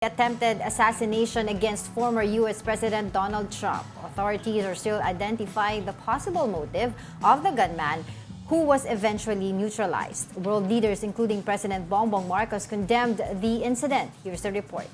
Attempted assassination against former U.S. President Donald Trump. Authorities are still identifying the possible motive of the gunman who was eventually neutralized. World leaders, including President Bongbong Marcos, condemned the incident. Here's the report.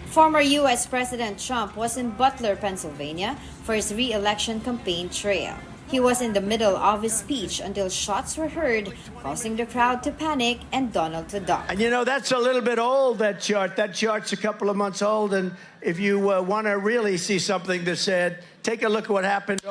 Former U.S. President Trump was in Butler, Pennsylvania for his re-election campaign trail. He was in the middle of his speech until shots were heard, causing the crowd to panic and Donald to duck. And you know, that's a little bit old, that chart. That chart's a couple of months old, and if you want to really see something that's said, take a look at what happened.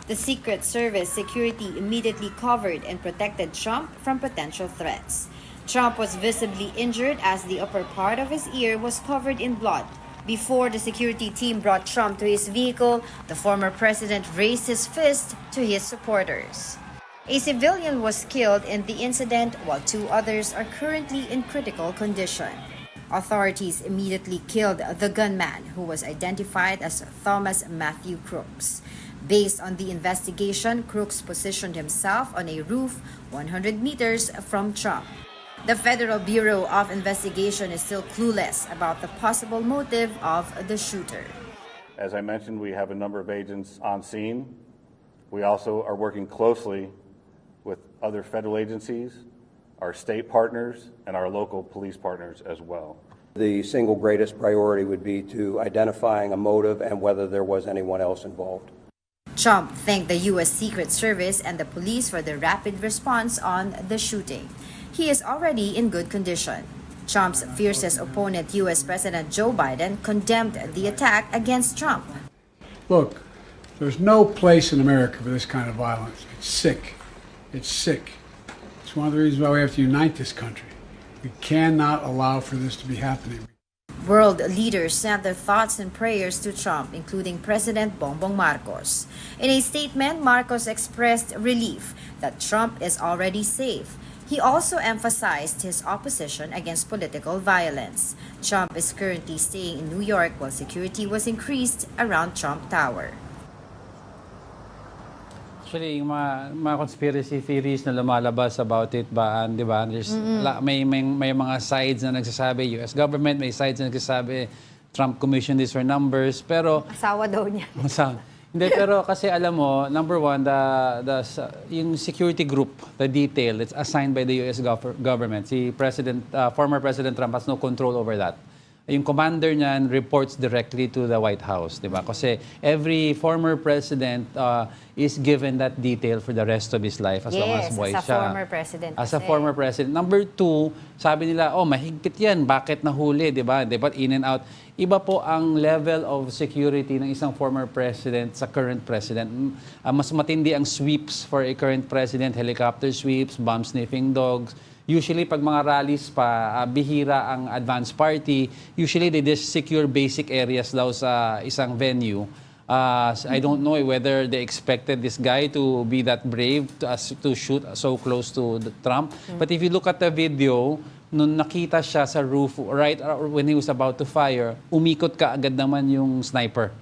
The Secret Service security immediately covered and protected Trump from potential threats. Trump was visibly injured as the upper part of his ear was covered in blood. Before the security team brought Trump to his vehicle, the former president raised his fist to his supporters. A civilian was killed in the incident while two others are currently in critical condition. Authorities immediately killed the gunman, who was identified as Thomas Matthew Crooks. Based on the investigation, Crooks positioned himself on a roof 100 meters from Trump. The Federal Bureau of Investigation is still clueless about the possible motive of the shooter. As I mentioned, we have a number of agents on scene. We also are working closely with other federal agencies, our state partners, and our local police partners as well. The single greatest priority would be to identifying a motive and whether there was anyone else involved. Trump thanked the U.S. Secret Service and the police for the rapid response on the shooting. He is already in good condition. Trump's fiercest opponent, U.S. President Joe Biden, condemned the attack against Trump. Look, there's no place in America for this kind of violence. It's sick. It's sick. It's one of the reasons why we have to unite this country. We cannot allow for this to be happening. World leaders sent their thoughts and prayers to Trump, including President Bongbong Marcos. In a statement, Marcos expressed relief that Trump is already safe. He also emphasized his opposition against political violence. Trump is currently staying in New York while security was increased around Trump Tower. Actually, yung mga conspiracy theories na lumalabas about it ba, di ba? There's may mga sides na nagsasabi US government, may sides na nagsasabi Trump commissioned this for numbers, pero Asawa daw niya. Hindi, pero kasi alam mo, number one, yung security group, the detail, it's assigned by the US government. Former President Trump has no control over that. Yung commander niyan reports directly to the White House, di ba? Kasi every former president is given that detail for the rest of his life as long as buhay siya. As a former president. As a former president. Number two, sabi nila, mahigpit yan, bakit nahuli, di ba? Dapat in and out. Iba po ang level of security ng isang former president sa current president. Mas matindi ang sweeps for a current president, helicopter sweeps, bomb sniffing dogs. Usually, pag mga rallies pa, bihira ang advance party, usually they just secure basic areas daw sa isang venue. I don't know whether they expected this guy to be that brave to shoot so close to Trump. But if you look at the video, nung nakita siya sa roof, right when he was about to fire, umikot ka agad naman yung sniper.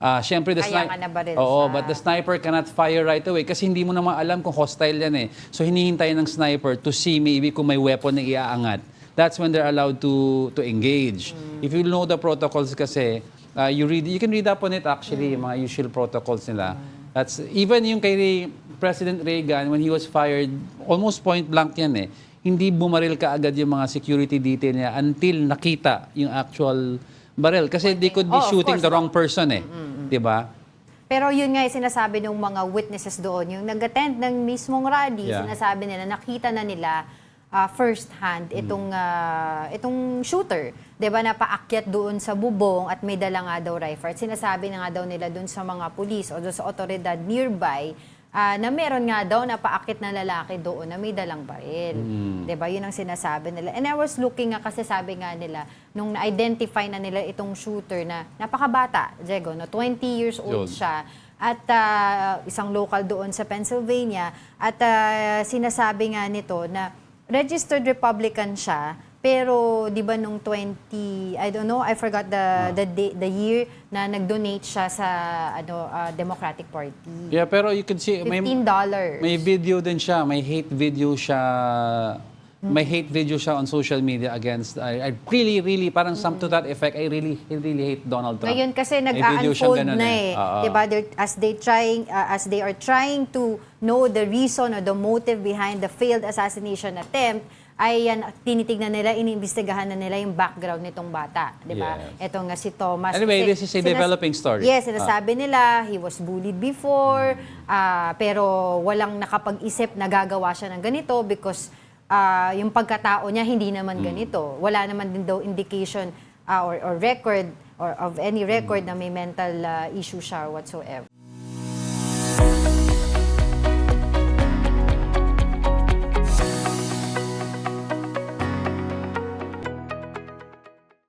Siyempre, but the sniper cannot fire right away kasi hindi mo naman alam kung hostile yan eh. So, hinihintay ng sniper to see maybe kung may weapon na iaangat. That's when they're allowed to engage. If you know the protocols kasi, you can read up on it actually, yung mga usual protocols nila. That's, even yung kay President Reagan, when he was fired, almost point blank yan eh. Hindi bumaril ka agad yung mga security detail niya until nakita yung actual barrel. Kasi they could be shooting the wrong person eh. Diba? Pero yun nga yung sinasabi ng mga witnesses doon, yung nag-attend ng mismong rally, sinasabi nila, nakita na nila first hand itong shooter. Diba, napaakyat doon sa bubong at may dala nga daw rifle. At sinasabi na nga daw nila doon sa mga pulis o doon sa otoridad nearby, na meron nga daw na paakit na lalaki doon na may dalang baril. Diba? Yun ang sinasabi nila. And I was looking nga kasi sabi nga nila, nung na-identify na nila itong shooter na napakabata, Diego, no? 20 years old siya. At isang local doon sa Pennsylvania. At sinasabi nga nito na registered Republican siya, Pero 'di ba nung 20, I don't know, I forgot the year na nag-donate siya sa Democratic Party. Yeah, pero you can see $15. may video din siya, may hate video siya. May hate video siya on social media against I really parang some to that effect. I really hate Donald Trump. Ngayon kasi May video siyang nag-unfold ganun na eh. Oo. Diba? As they are trying to know the reason or the motive behind the failed assassination attempt, ay yan, tinitignan nila, iniimbestigahan na nila yung background nitong bata. Diba? Yes. Ito nga si Thomas. Anyway, kasi this is a developing story. Yes, sinasabi nila, he was bullied before, pero walang nakapag-isip na gagawa siya ng ganito because yung pagkatao niya hindi naman ganito. Wala naman din daw indication or record or of any record na may mental issue siya whatsoever.